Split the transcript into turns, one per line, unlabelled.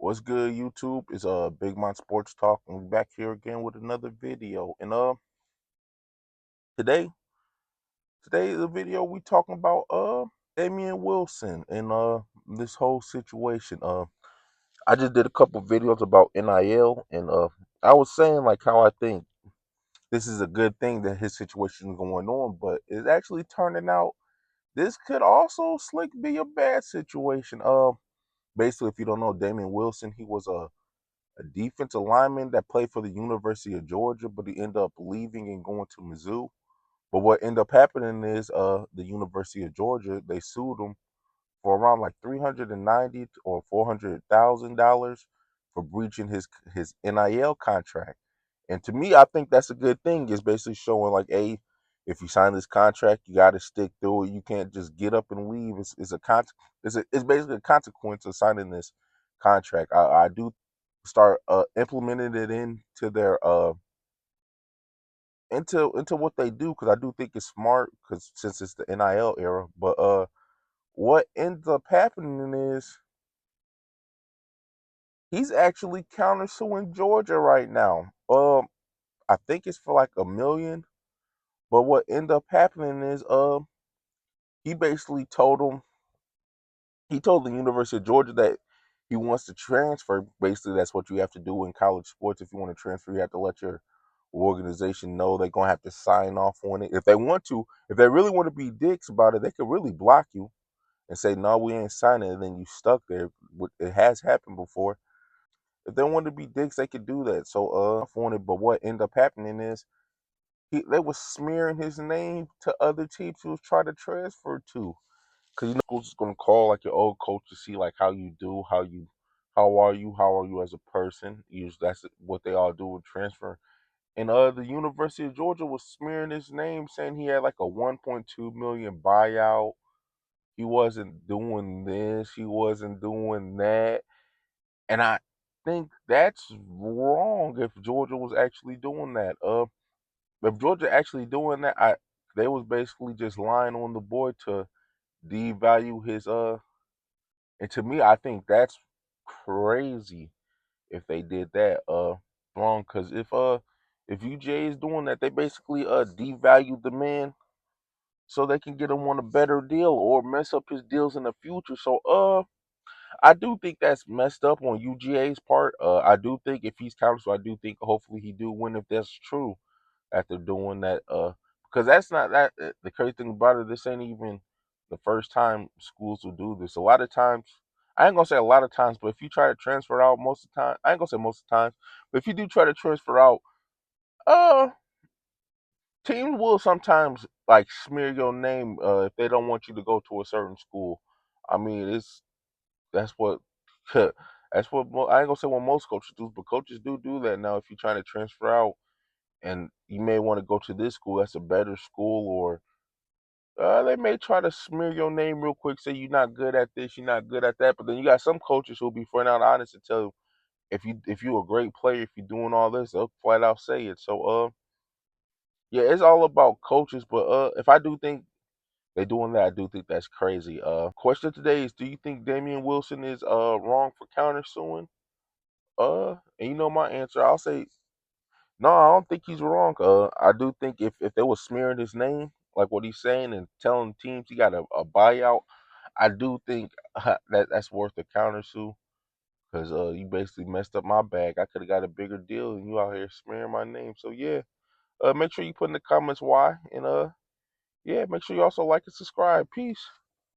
What's good, YouTube? It's Big Mon Sports Talk, and we're back here again with another video. And today, today the video we talking about Damon Wilson and this whole situation. I just did a couple videos about NIL, and I was saying like how I think this is a good thing that his situation is going on, but it's actually turning out this could also slick be a bad situation. Basically, if you don't know Damon Wilson, he was a defensive lineman that played for the University of Georgia, but he ended up leaving and going to Mizzou. But what ended up happening is the University of Georgia, they sued him for around like 390 or $400,000 for breaching his NIL contract. And to me, I think that's a good thing. It's basically showing like, hey, if you sign this contract, you got to stick through it. You can't just get up and leave. It's basically a consequence of signing this contract. I do start implementing it into their into what they do, because I do think it's smart, because since it's the NIL era. But what ends up happening is he's actually countersuing Georgia right now. I think it's for like 1 million. But what ended up happening is he basically told the University of Georgia that he wants to transfer. Basically, that's what you have to do in college sports. If you want to transfer, you have to let your organization know. They're gonna have to sign off on it. If they want to, if they really want to be dicks about it, they could really block you and say, no, we ain't signing, and then you stuck there. It has happened before. If they want to be dicks, they could do that. So on it. But what ended up happening is they was smearing his name to other teams he was trying to transfer to. Because coach is gonna call like your old coach to see like how you do, how are you as a person. Usually that's what they all do with transfer. And the University of Georgia was smearing his name, saying he had like a 1.2 million buyout. He wasn't doing this, he wasn't doing that. And I think that's wrong if Georgia was actually doing that. If Georgia actually doing that, they was basically just lying on the boy to devalue his and to me, I think that's crazy if they did that wrong. Because if UGA is doing that, they basically devalue the man so they can get him on a better deal or mess up his deals in the future. So I do think that's messed up on UGA's part. I do think if he's counted, so I do think hopefully he do win if that's true after doing that. Because that's not that the crazy thing about it. This ain't even the first time schools will do this. A lot of times, I ain't gonna say a lot of times, but if you try to transfer out most of the time, I ain't gonna say most of the times, but if you do try to transfer out, uh, teams will sometimes like smear your name if they don't want you to go to a certain school. I mean, that's what. That's what I ain't gonna say what most coaches do, but coaches do that now. If you're trying to transfer out, and you may want to go to this school that's a better school, or they may try to smear your name real quick, say you're not good at this, you're not good at that. But then you got some coaches who'll be flat out honest and tell you if you're a great player, if you're doing all this, they'll flat out say it. So yeah, it's all about coaches. But if I do think they doing that, I do think that's crazy. Question today is, do you think Damian Wilson is wrong for countersuing? And you know my answer, I'll say no, I don't think he's wrong. I do think if they were smearing his name, like what he's saying, and telling teams he got a buyout, I do think that's worth a countersue, because you basically messed up my bag. I could have got a bigger deal, and you out here smearing my name. So yeah, make sure you put in the comments why, and yeah, make sure you also like and subscribe. Peace.